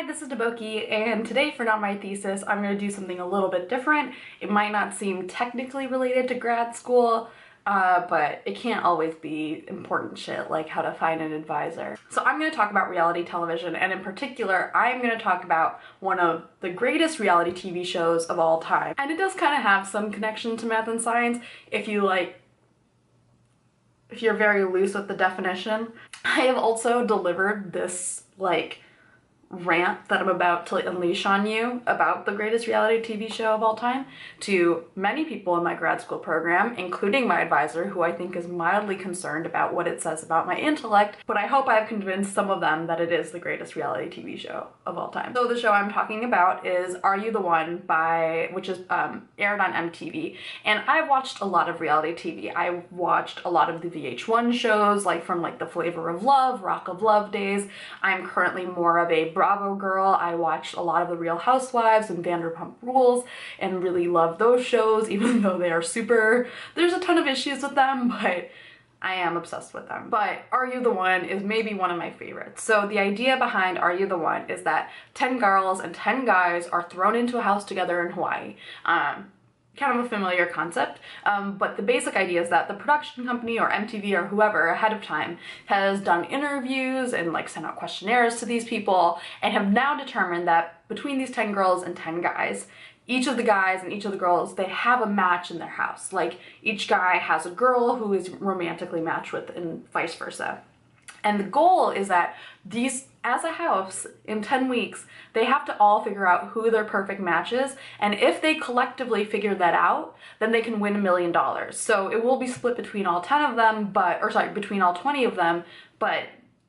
Hi, this is Deboki, and today for Not My Thesis, I'm going to do something a little bit different. It might not seem technically related to grad school, but it can't always be important shit like how to find an advisor. So I'm going to talk about reality television, and in particular, I'm going to talk about one of the greatest reality TV shows of all time. And it does kind of have some connection to math and science if you're very loose with the definition. I have also delivered this, rant that I'm about to unleash on you about the greatest reality TV show of all time to many people in my grad school program, including my advisor, who I think is mildly concerned about what it says about my intellect, but I hope I've convinced some of them that it is the greatest reality TV show of all time. So the show I'm talking about is Are You the One, which is aired on MTV, and I've watched a lot of reality TV. I've watched a lot of the VH1 shows, from the Flavor of Love, Rock of Love days. I'm currently more of a Bravo girl. I watched a lot of the Real Housewives and Vanderpump Rules and really love those shows, even though they are there's a ton of issues with them, but I am obsessed with them. But Are You the One is maybe one of my favorites. So the idea behind Are You the One is that 10 girls and 10 guys are thrown into a house together in Hawaii. Kind of a familiar concept, but the basic idea is that the production company or MTV or whoever ahead of time has done interviews and sent out questionnaires to these people and have now determined that between these 10 girls and 10 guys, each of the guys and each of the girls, they have a match in their house. Each guy has a girl who is romantically matched with and vice versa. And the goal is that as a house, in 10 weeks, they have to all figure out who their perfect match is, and if they collectively figure that out, then they can win $1 million. So it will be split between all 10 of them, between all 20 of them, but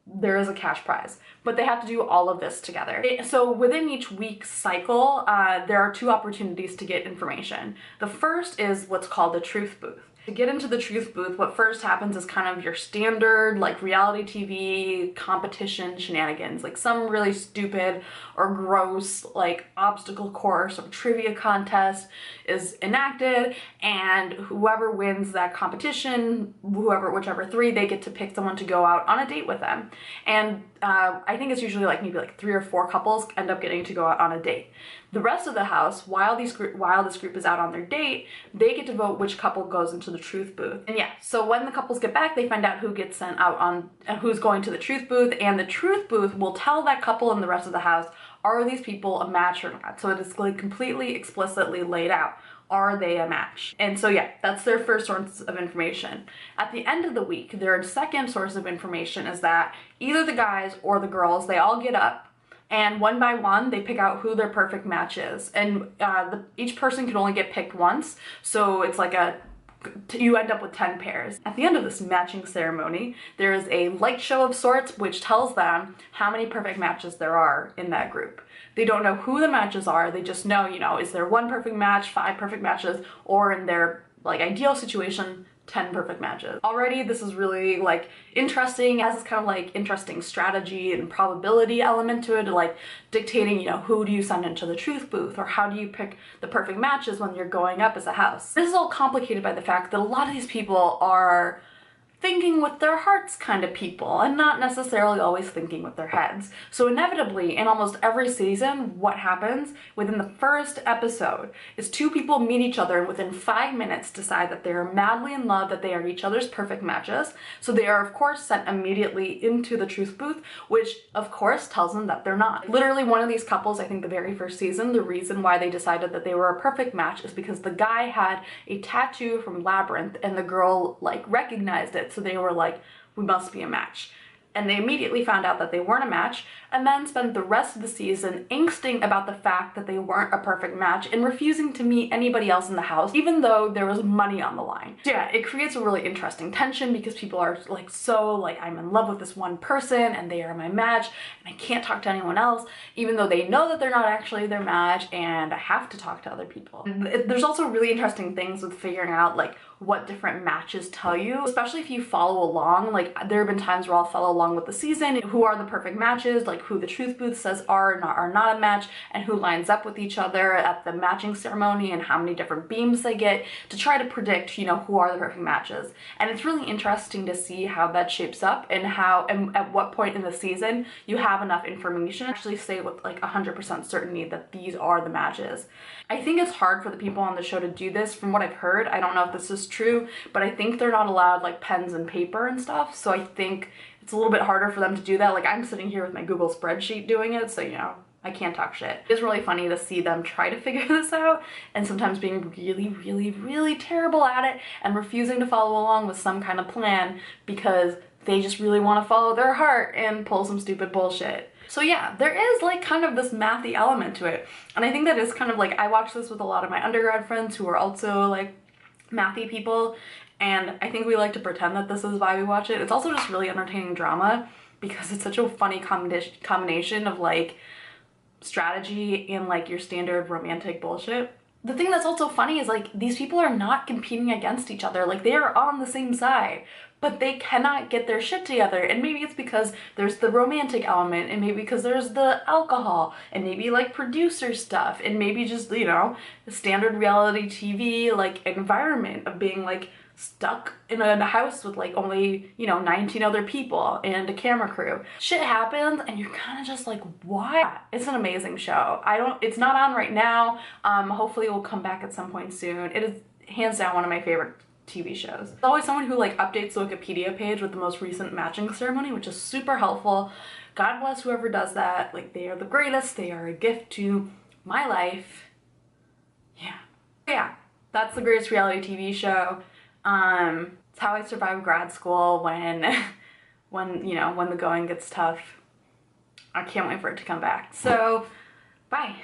there is a cash prize. But they have to do all of this together. So within each week's cycle, there are 2 opportunities to get information. The first is what's called the truth booth. To get into the truth booth, what first happens is kind of your standard reality TV competition shenanigans, some really stupid or gross obstacle course or trivia contest is enacted, and whoever wins that competition, whichever 3, they get to pick someone to go out on a date with them. And I think it's usually maybe 3 or 4 couples end up getting to go out on a date. The rest of the house, while this group is out on their date, they get to vote which couple goes into the truth booth. And yeah, so when the couples get back, they find out who gets sent out on and who's going to the truth booth, and the truth booth will tell that couple and the rest of the house, are these people a match or not? So it is completely explicitly laid out. Are they a match? And so yeah, that's their first source of information. At the end of the week, their second source of information is that either the guys or the girls, they all get up, and one by one, they pick out who their perfect match is. And each person can only get picked once, so it's you end up with 10 pairs. At the end of this matching ceremony, there is a light show of sorts which tells them how many perfect matches there are in that group. They don't know who the matches are, they just know, is there 1 perfect match, 5 perfect matches, or in their ideal situation, 10 perfect matches. Already this is really interesting, it has this kind of interesting strategy and probability element to it, dictating, who do you send into the truth booth, or how do you pick the perfect matches when you're going up as a house. This is all complicated by the fact that a lot of these people are thinking with their hearts kind of people and not necessarily always thinking with their heads. So inevitably, in almost every season, what happens within the first episode is 2 people meet each other and within 5 minutes decide that they are madly in love, that they are each other's perfect matches. So they are of course sent immediately into the truth booth, which of course tells them that they're not. Literally one of these couples, I think the very first season, the reason why they decided that they were a perfect match is because the guy had a tattoo from Labyrinth and the girl recognized it. So they were we must be a match. And they immediately found out that they weren't a match, and then spent the rest of the season angsting about the fact that they weren't a perfect match and refusing to meet anybody else in the house, even though there was money on the line. So yeah, it creates a really interesting tension because people are I'm in love with this one person and they are my match and I can't talk to anyone else, even though they know that they're not actually their match and I have to talk to other people. There's also really interesting things with figuring out what different matches tell you, especially if you follow along. Like, there have been times where I'll follow along with the season, who are the perfect matches, like who the truth booth says are not a match, and who lines up with each other at the matching ceremony, and how many different beams they get, to try to predict, you know, who are the perfect matches. And it's really interesting to see how that shapes up, and how, and at what point in the season you have enough information to actually say with like 100% certainty that these are the matches. I think it's hard for the people on the show to do this. From what I've heard, I don't know if this is true, but I think they're not allowed like pens and paper and stuff, so I think it's a little bit harder for them to do that. Like, I'm sitting here with my Google spreadsheet doing it, so, you know, I can't talk shit. It's really funny to see them try to figure this out, and sometimes being really terrible at it and refusing to follow along with some kind of plan because they just really want to follow their heart and pull some stupid bullshit. So yeah, there is like kind of this mathy element to it. And I think that is kind of like, I watch this with a lot of my undergrad friends who are also like mathy people, and I think we like to pretend that this is why we watch it. It's also just really entertaining drama because it's such a funny combination of like strategy and like your standard romantic bullshit. The thing that's also funny is like, these people are not competing against each other. Like, they are on the same side, but they cannot get their shit together. And maybe it's because there's the romantic element, and maybe because there's the alcohol, and maybe like producer stuff, and maybe just, you know, the standard reality TV like environment of being like stuck in a house with like only, you know, 19 other people and a camera crew. Shit happens and you're kind of just like, why? It's an amazing show. It's not on right now. Hopefully it will come back at some point soon. It is hands down one of my favorite TV shows. There's always someone who like updates the Wikipedia page with the most recent matching ceremony, which is super helpful. God bless whoever does that. Like, they are the greatest. They are a gift to my life. Yeah, that's the greatest reality TV show. It's how I survived grad school when you know, when the going gets tough. I can't wait for it to come back. So, bye.